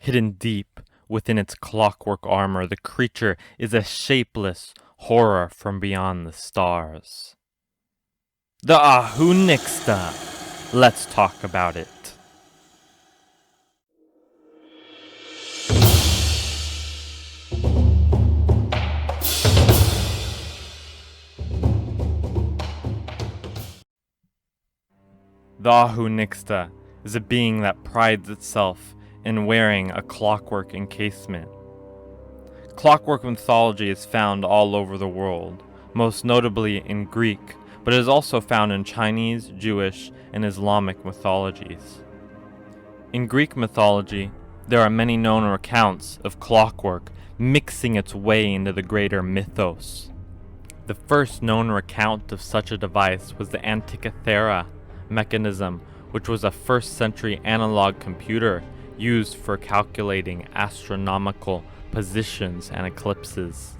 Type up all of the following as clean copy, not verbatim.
Hidden deep within its clockwork armor, the creature is a shapeless horror from beyond the stars. The Ahu-Nixta. Let's talk about it. The Ahu-Nixta is a being that prides itself in wearing a clockwork encasement. Clockwork mythology is found all over the world, most notably in Greek, but it is also found in Chinese, Jewish, and Islamic mythologies. In Greek mythology, there are many known recounts of clockwork mixing its way into the greater mythos. The first known recount of such a device was the Antikythera mechanism, which was a 1st century analog computer used for calculating astronomical positions and eclipses.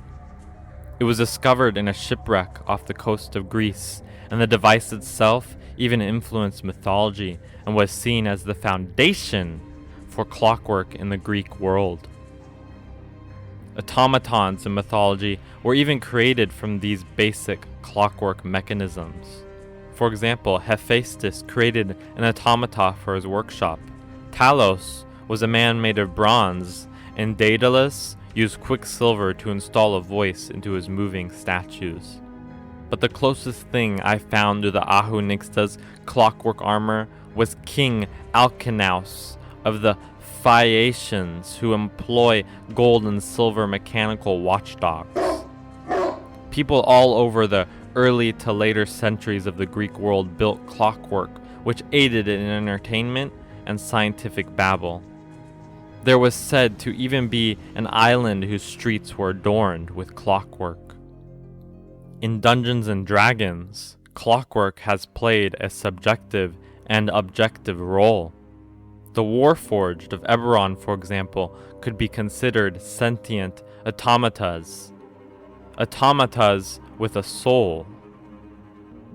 It was discovered in a shipwreck off the coast of Greece, and the device itself even influenced mythology and was seen as the foundation for clockwork in the Greek world. Automatons in mythology were even created from these basic clockwork mechanisms. For example, Hephaestus created an automata for his workshop. Talos was a man made of bronze, and Daedalus used quicksilver to install a voice into his moving statues. But the closest thing I found to the Ahu-Nixta's clockwork armor was King Alkinoos of the Phaeacians, who employ gold and silver mechanical watchdogs. People all over the early to later centuries of the Greek world built clockwork, which aided in entertainment and scientific babble. There was said to even be an island whose streets were adorned with clockwork. In Dungeons and Dragons, clockwork has played a subjective and objective role. The Warforged of Eberron, for example, could be considered sentient automatas. Automatas with a soul.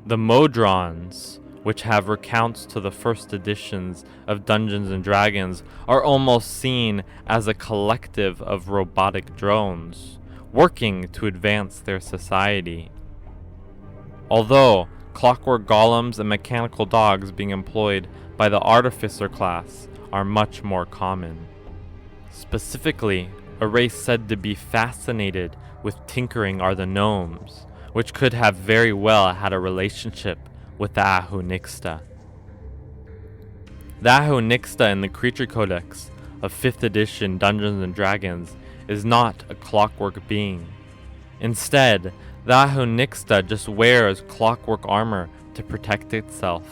The Modrons, which have recounts to the first editions of Dungeons and Dragons, are almost seen as a collective of robotic drones, working to advance their society. Although clockwork golems and mechanical dogs being employed by the artificer class are much more common. Specifically, a race said to be fascinated with tinkering are the gnomes, which could have very well had a relationship with the Ahu-Nixta. The Ahu-Nixta in the Creature Codex of 5th edition Dungeons and Dragons is not a clockwork being. Instead, the Ahu-Nixta just wears clockwork armor to protect itself.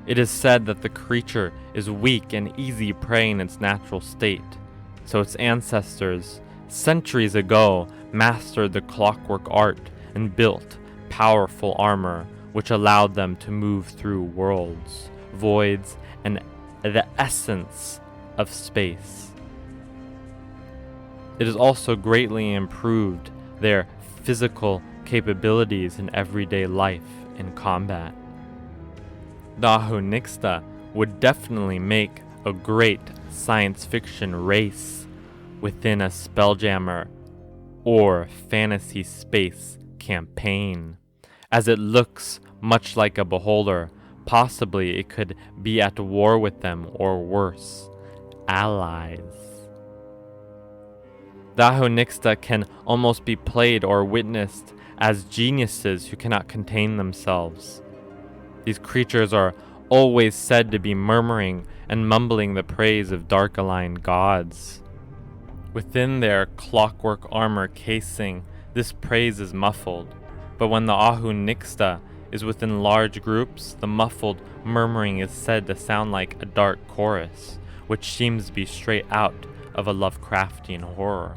It is said that the creature is weak and easy prey in its natural state, so its ancestors, centuries ago, mastered the clockwork art and built powerful armor which allowed them to move through worlds, voids, and the essence of space. It has also greatly improved their physical capabilities in everyday life and combat. The Ahu-Nixta would definitely make a great science fiction race within a Spelljammer or fantasy space campaign, as it looks much like a beholder. Possibly it could be at war with them, or worse, allies. The Ahu-Nixta can almost be played or witnessed as geniuses who cannot contain themselves. These creatures are always said to be murmuring and mumbling the praise of dark-aligned gods. Within their clockwork armor casing, this praise is muffled, but when the Ahu-Nixta is within large groups, the muffled murmuring is said to sound like a dark chorus, which seems to be straight out of a Lovecraftian horror.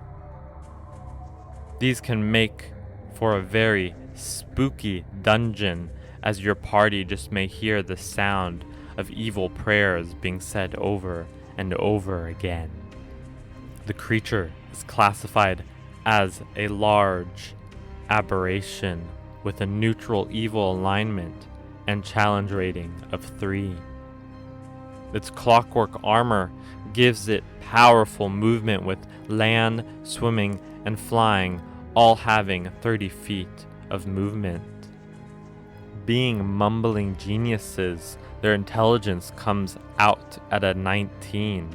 These can make for a very spooky dungeon, as your party just may hear the sound of evil prayers being said over and over again. The creature is classified as a large aberration with a neutral evil alignment and challenge rating of 3. Its clockwork armor gives it powerful movement with land, swimming, and flying, all having 30 feet of movement. Being mumbling geniuses, their intelligence comes out at a 19.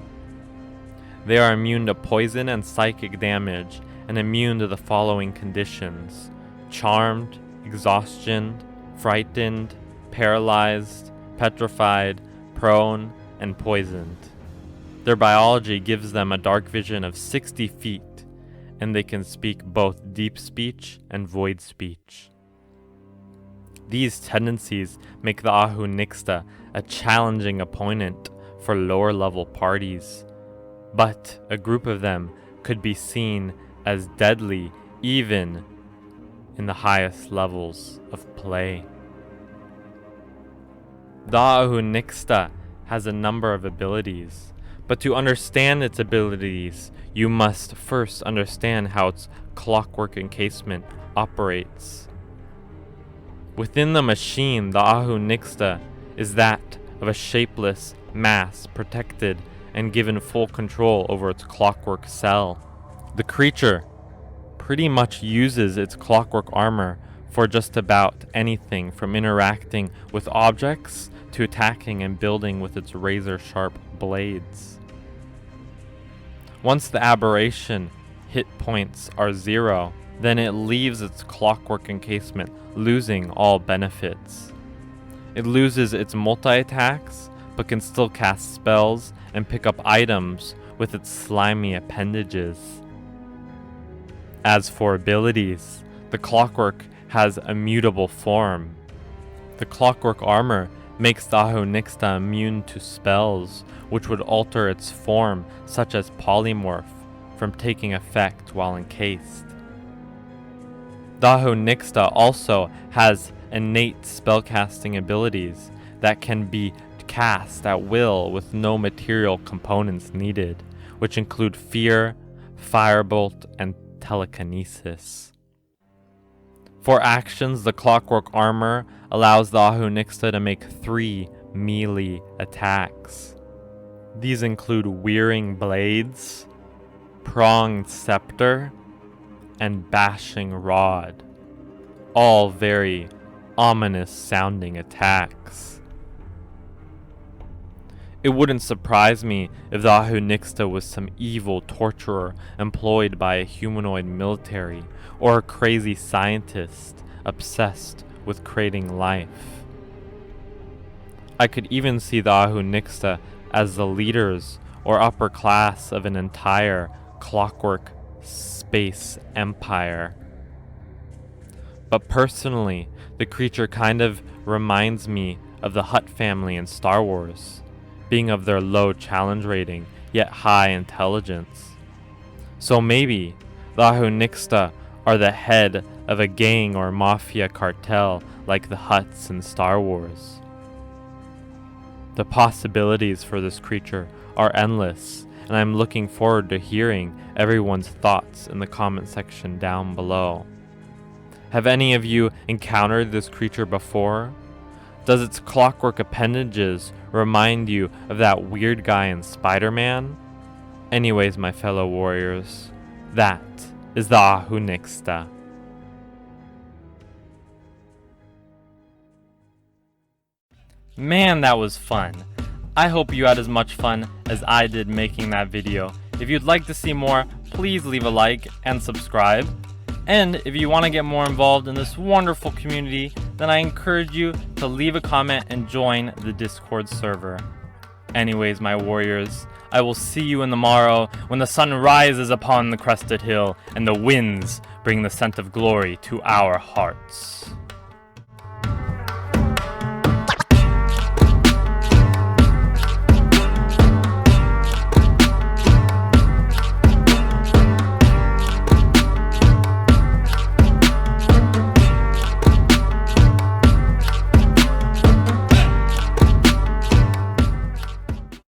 They are immune to poison and psychic damage, and immune to the following conditions: charmed, exhaustion, frightened, paralyzed, petrified, prone, and poisoned. Their biology gives them a dark vision of 60 feet, and they can speak both deep speech and void speech. These tendencies make the Ahu-Nixta a challenging opponent for lower level parties, but a group of them could be seen as deadly even in the highest levels of play. The Ahu-Nixta has a number of abilities, but to understand its abilities, you must first understand how its clockwork encasement operates. Within the machine, the Ahu-Nixta is that of a shapeless mass protected and given full control over its clockwork cell. The creature pretty much uses its clockwork armor for just about anything from interacting with objects to attacking and building with its razor-sharp blades. Once the aberration hit points are 0, then it leaves its clockwork encasement, losing all benefits. It loses its multi-attacks, but can still cast spells and pick up items with its slimy appendages. As for abilities, the clockwork has a mutable form. The clockwork armor makes the Ahu-Nixta immune to spells, which would alter its form, such as polymorph, from taking effect while encased. The Ahu-Nixta also has innate spellcasting abilities that can be cast at will with no material components needed, which include fear, firebolt, and telekinesis. For actions, the clockwork armor allows the Ahu-Nixta to make 3 melee attacks. These include Wearing Blades, Pronged Scepter, and Bashing Rod, all very ominous sounding attacks. It wouldn't surprise me if the Ahu-Nixta was some evil torturer employed by a humanoid military or a crazy scientist obsessed with creating life. I could even see the Ahu-Nixta as the leaders or upper class of an entire clockwork space empire. But personally, the creature kind of reminds me of the Hutt family in Star Wars, being of their low challenge rating, yet high intelligence. So maybe the Ahu-Nixta are the head of a gang or mafia cartel like the Hutts in Star Wars. The possibilities for this creature are endless, and I'm looking forward to hearing everyone's thoughts in the comment section down below. Have any of you encountered this creature before? Does its clockwork appendages remind you of that weird guy in Spider-Man? Anyways, my fellow warriors, that is the Ahu-Nixta. Man, that was fun. I hope you had as much fun as I did making that video. If you'd like to see more, please leave a like and subscribe. And if you want to get more involved in this wonderful community, then I encourage you to leave a comment and join the Discord server. Anyways, my warriors, I will see you in the morrow when the sun rises upon the crested hill and the winds bring the scent of glory to our hearts.